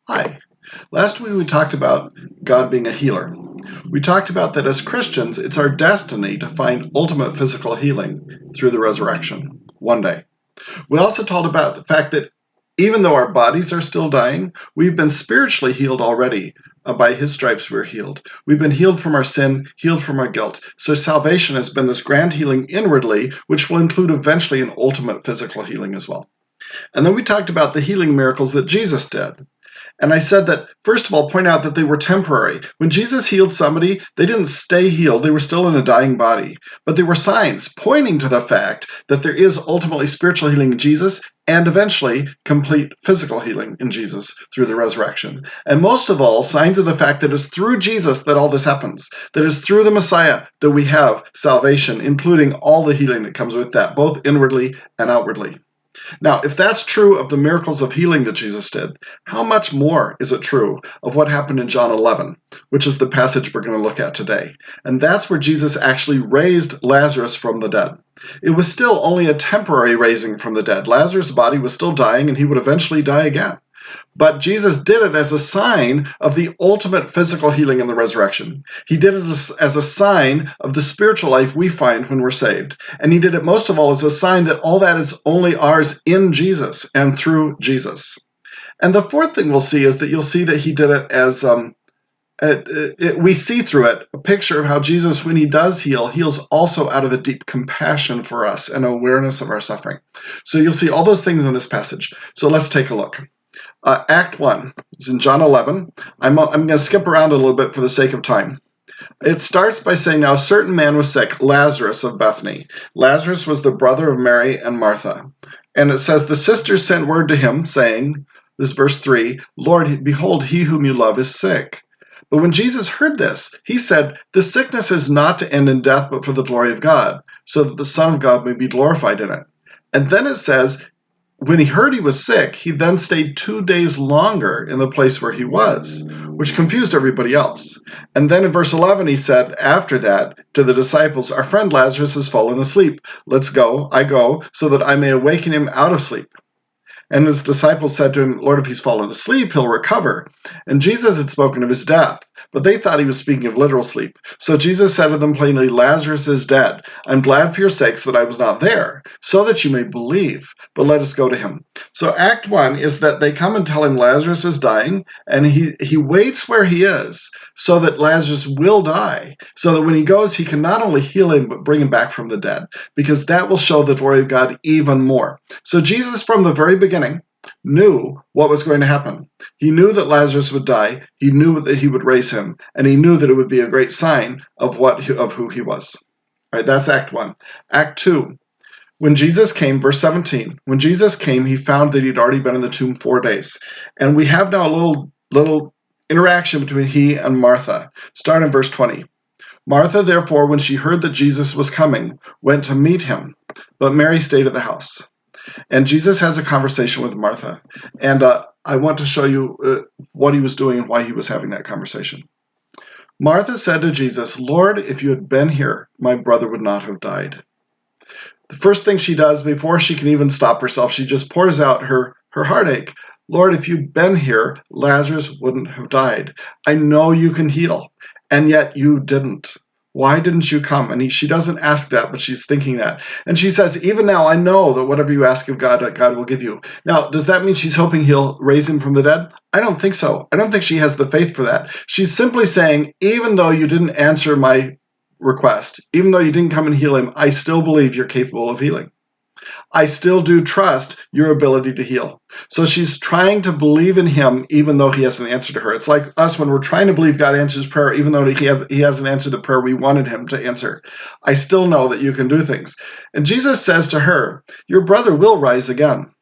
Hi. Last week we talked about God being a healer. We talked about that as Christians, it's our destiny to find ultimate physical healing through the resurrection one day. We also talked about the fact that even though our bodies are still dying, we've been spiritually healed already. By his stripes we're healed. We've been healed from our sin, healed from our guilt. So salvation has been this grand healing inwardly, which will include eventually an ultimate physical healing as well. And then we talked about the healing miracles that Jesus did. And I said that, first of all, point out that they were temporary. When Jesus healed somebody, they didn't stay healed. They were still in a dying body. But they were signs pointing to the fact that there is ultimately spiritual healing in Jesus and eventually complete physical healing in Jesus through the resurrection. And most of all, signs of the fact that it's through Jesus that all this happens, that it's through the Messiah that we have salvation, including all the healing that comes with that, both inwardly and outwardly. Now, if that's true of the miracles of healing that Jesus did, how much more is it true of what happened in John 11, which is the passage we're going to look at today? And that's where Jesus actually raised Lazarus from the dead. It was still only a temporary raising from the dead. Lazarus' body was still dying, and he would eventually die again. But Jesus did it as a sign of the ultimate physical healing in the resurrection. He did it as a sign of the spiritual life we find when we're saved. And he did it most of all as a sign that all that is only ours in Jesus and through Jesus. And the fourth thing we'll see is that you'll see that he did it as we see through it a picture of how Jesus, when he does heal, heals also out of a deep compassion for us and awareness of our suffering. So you'll see all those things in this passage. So let's take a look. Act 1 is in John 11. I'm going to skip around a little bit for the sake of time. It starts by saying, now a certain man was sick, Lazarus of Bethany. Lazarus was the brother of Mary and Martha. And it says, the sisters sent word to him, saying, this is verse 3, Lord, behold, he whom you love is sick. But when Jesus heard this, he said, the sickness is not to end in death, but for the glory of God, so that the Son of God may be glorified in it. And then it says, when he heard he was sick, he then stayed 2 days longer in the place where he was, which confused everybody else. And then in verse 11, he said, after that, to the disciples, our friend Lazarus has fallen asleep. Let's go, I go, so that I may awaken him out of sleep. And his disciples said to him, Lord, if he's fallen asleep, he'll recover. And Jesus had spoken of his death, but they thought he was speaking of literal sleep. So Jesus said to them plainly, Lazarus is dead. I'm glad for your sakes that I was not there, so that you may believe. But let us go to him. So Act 1 is that they come and tell him Lazarus is dying, and he waits where he is so that Lazarus will die, so that when he goes, he can not only heal him, but bring him back from the dead, because that will show the glory of God even more. So Jesus, from the very beginning, knew what was going to happen. He knew that Lazarus would die. He knew that he would raise him, and he knew that it would be a great sign of who he was. All right, that's Act 1. Act 2. When Jesus came, verse 17, when Jesus came, he found that he'd already been in the tomb 4 days. And we have now a little interaction between he and Martha. Start in verse 20. Martha, therefore, when she heard that Jesus was coming, went to meet him, but Mary stayed at the house. And Jesus has a conversation with Martha. And I want to show you what he was doing and why he was having that conversation. Martha said to Jesus, Lord, if you had been here, my brother would not have died. The first thing she does before she can even stop herself, she just pours out her heartache. Lord, if you'd been here, Lazarus wouldn't have died. I know you can heal, and yet you didn't. Why didn't you come? And she doesn't ask that, but she's thinking that. And she says, even now I know that whatever you ask of God, God will give you. Now, does that mean she's hoping he'll raise him from the dead? I don't think so. I don't think she has the faith for that. She's simply saying, even though you didn't answer my request, even though you didn't come and heal him, I still believe you're capable of healing. I still do trust your ability to heal. So she's trying to believe in him even though he hasn't answered to her. It's like us when we're trying to believe God answers prayer even though he hasn't answered the prayer we wanted him to answer. I still know that you can do things. And Jesus says to her, your brother will rise again.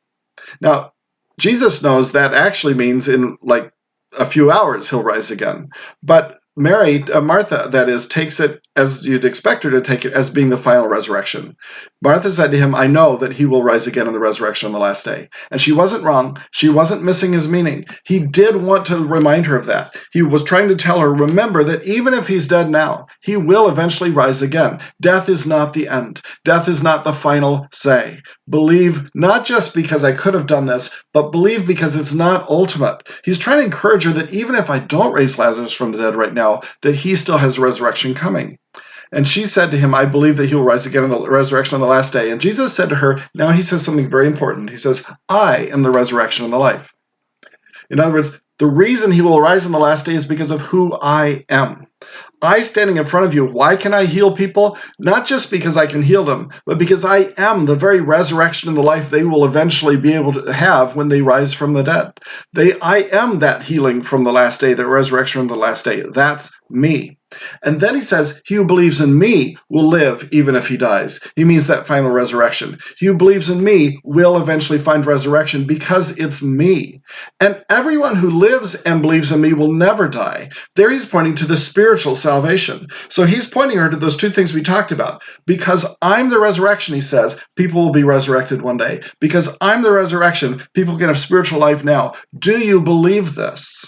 Now, Jesus knows that actually means in like a few hours he'll rise again. But Martha, that is, takes it as you'd expect her to take it, as being the final resurrection. Martha said to him, I know that he will rise again in the resurrection on the last day. And she wasn't wrong. She wasn't missing his meaning. He did want to remind her of that. He was trying to tell her, remember that even if he's dead now, he will eventually rise again. Death is not the end. Death is not the final say. Believe not just because I could have done this, but believe because it's not ultimate. He's trying to encourage her that even if I don't raise Lazarus from the dead right now, that he still has resurrection coming. And she said to him, I believe that he will rise again in the resurrection on the last day. And Jesus said to her, now he says something very important. He says, I am the resurrection and the life. In other words, the reason he will rise on the last day is because of who I am. I standing in front of you, why can I heal people? Not just because I can heal them, but because I am the very resurrection and the life they will eventually be able to have when they rise from the dead. I am that healing from the last day, the resurrection from the last day. That's me. And then he says, he who believes in me will live even if he dies. He means that final resurrection. He who believes in me will eventually find resurrection because it's me. And everyone who lives and believes in me will never die. There he's pointing to the spiritual salvation. So he's pointing her to those two things we talked about. Because I'm the resurrection, he says, people will be resurrected one day. Because I'm the resurrection, people can have spiritual life now. Do you believe this?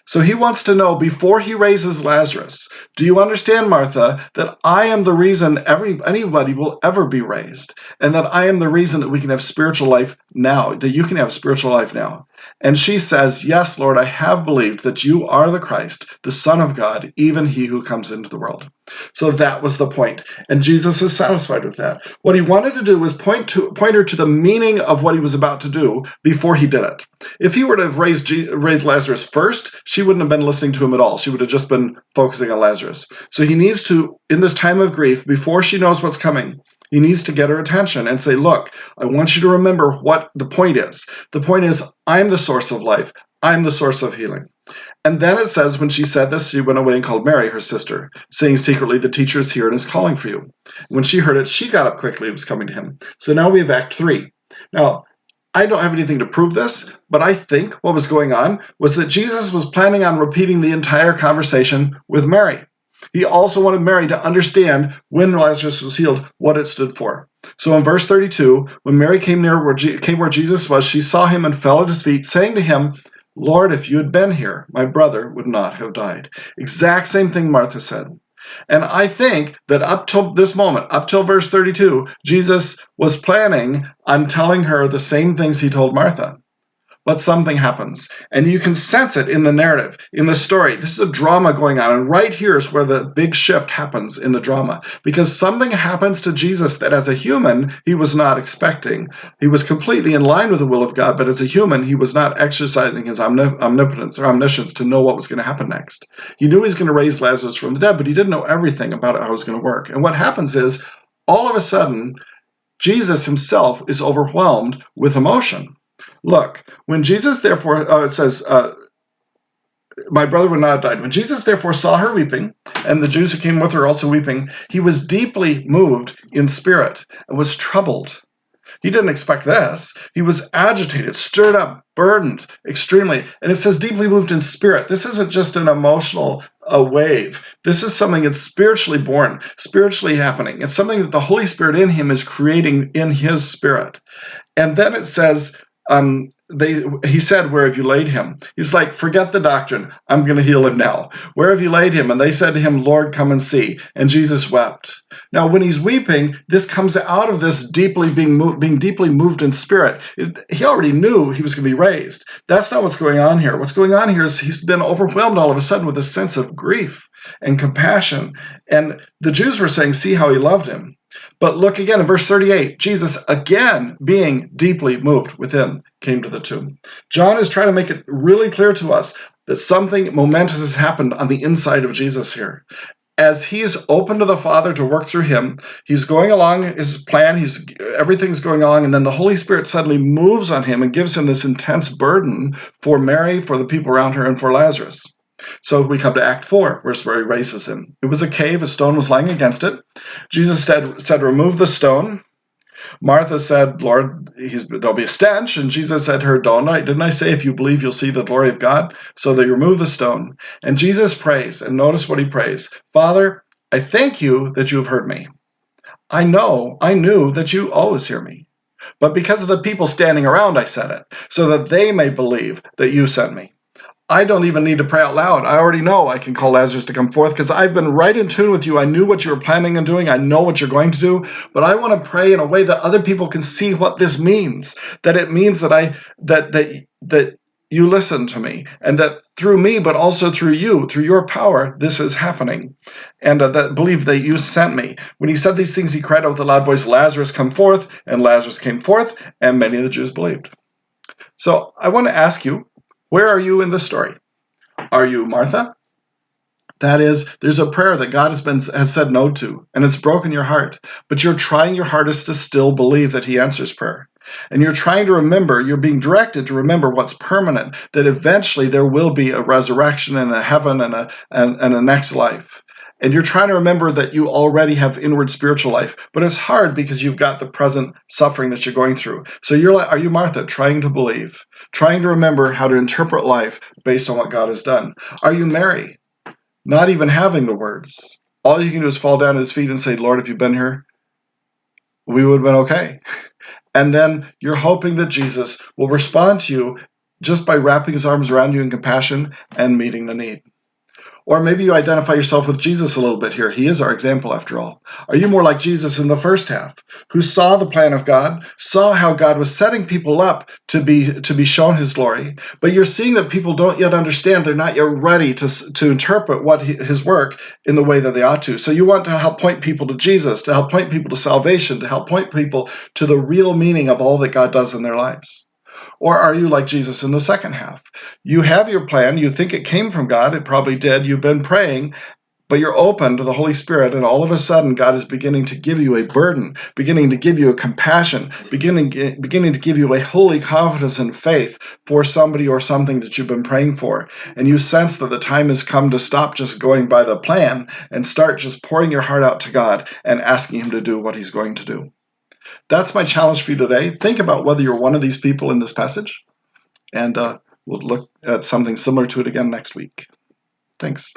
So he wants to know, before he raises Lazarus, do you understand, Martha, that I am the reason anybody will ever be raised, and that I am the reason that we can have spiritual life now, that you can have spiritual life now? And she says, yes, Lord, I have believed that you are the Christ, the Son of God, even he who comes into the world. So that was the point. And Jesus is satisfied with that. What he wanted to do was point her to the meaning of what he was about to do before he did it. If he were to have raised Lazarus first, she wouldn't have been listening to him at all. She would have just been focusing on Lazarus. So he needs to, in this time of grief, before she knows what's coming, he needs to get her attention and say, look, I want you to remember what the point is. The point is, I'm the source of life. I'm the source of healing. And then it says, when she said this, she went away and called Mary, her sister, saying secretly, the teacher is here and is calling for you. When she heard it, she got up quickly and was coming to him. So now we have Act 3. Now, I don't have anything to prove this, but I think what was going on was that Jesus was planning on repeating the entire conversation with Mary. He also wanted Mary to understand when Lazarus was healed, what it stood for. So in verse 32, when Mary came where Jesus was, she saw him and fell at his feet, saying to him, Lord, if you had been here, my brother would not have died. Exact same thing Martha said. And I think that up till this moment, up till verse 32, Jesus was planning on telling her the same things he told Martha. But something happens, and you can sense it in the narrative, in the story. This is a drama going on, and right here is where the big shift happens in the drama, because something happens to Jesus that as a human, he was not expecting. He was completely in line with the will of God, but as a human, he was not exercising his omnipotence or omniscience to know what was going to happen next. He knew he was going to raise Lazarus from the dead, but he didn't know everything about how it was going to work. And what happens is, all of a sudden, Jesus himself is overwhelmed with emotion. Look, when Jesus therefore, it says, my brother would not have died. When Jesus therefore saw her weeping, and the Jews who came with her also weeping, he was deeply moved in spirit and was troubled. He didn't expect this. He was agitated, stirred up, burdened extremely. And it says deeply moved in spirit. This isn't just an emotional wave. This is something that's spiritually born, spiritually happening. It's something that the Holy Spirit in him is creating in his spirit. And then it says, he said, where have you laid him? He's like, forget the doctrine. I'm going to heal him now. Where have you laid him? And they said to him, Lord, come and see. And Jesus wept. Now, when he's weeping, this comes out of this being deeply moved in spirit. He already knew he was going to be raised. That's not what's going on here. What's going on here is he's been overwhelmed all of a sudden with a sense of grief and compassion. And the Jews were saying, see how he loved him. But look again in verse 38, Jesus, again being deeply moved within, came to the tomb. John is trying to make it really clear to us that something momentous has happened on the inside of Jesus here. As he's open to the Father to work through him, he's going along his plan, everything's going along, and then the Holy Spirit suddenly moves on him and gives him this intense burden for Mary, for the people around her, and for Lazarus. So we come to Act 4, where he raises him. It was a cave, a stone was lying against it. Jesus said, remove the stone. Martha said, Lord, there'll be a stench. And Jesus said to her, didn't I say if you believe you'll see the glory of God? So they remove the stone. And Jesus prays, and notice what he prays. Father, I thank you that you have heard me. I knew that you always hear me. But because of the people standing around, I said it, so that they may believe that you sent me. I don't even need to pray out loud. I already know I can call Lazarus to come forth because I've been right in tune with you. I knew what you were planning on doing. I know what you're going to do. But I want to pray in a way that other people can see what this means. That it means that you listen to me, and that through me, but also through you, through your power, this is happening. And that believe that you sent me. When he said these things, he cried out with a loud voice, Lazarus, come forth. And Lazarus came forth, and many of the Jews believed. So I want to ask you, where are you in the story? Are you Martha? That is, there's a prayer that God has said no to, and it's broken your heart, but you're trying your hardest to still believe that he answers prayer. And you're trying to remember, you're being directed to remember what's permanent, that eventually there will be a resurrection and a heaven and a next life. And you're trying to remember that you already have inward spiritual life, but it's hard because you've got the present suffering that you're going through. So are you Martha, trying to believe, trying to remember how to interpret life based on what God has done? Are you Mary, not even having the words? All you can do is fall down at his feet and say, Lord, if you've been here, we would have been okay. And then you're hoping that Jesus will respond to you just by wrapping his arms around you in compassion and meeting the need. Or maybe you identify yourself with Jesus a little bit here. He is our example, after all. Are you more like Jesus in the first half, who saw the plan of God, saw how God was setting people up to be shown his glory, but you're seeing that people don't yet understand, they're not yet ready to interpret his work in the way that they ought to. So you want to help point people to Jesus, to help point people to salvation, to help point people to the real meaning of all that God does in their lives. Or are you like Jesus in the second half? You have your plan. You think it came from God. It probably did. You've been praying, but you're open to the Holy Spirit, and all of a sudden God is beginning to give you a burden, beginning to give you a compassion, beginning to give you a holy confidence and faith for somebody or something that you've been praying for. And you sense that the time has come to stop just going by the plan and start just pouring your heart out to God and asking him to do what he's going to do. That's my challenge for you today. Think about whether you're one of these people in this passage, and we'll look at something similar to it again next week. Thanks.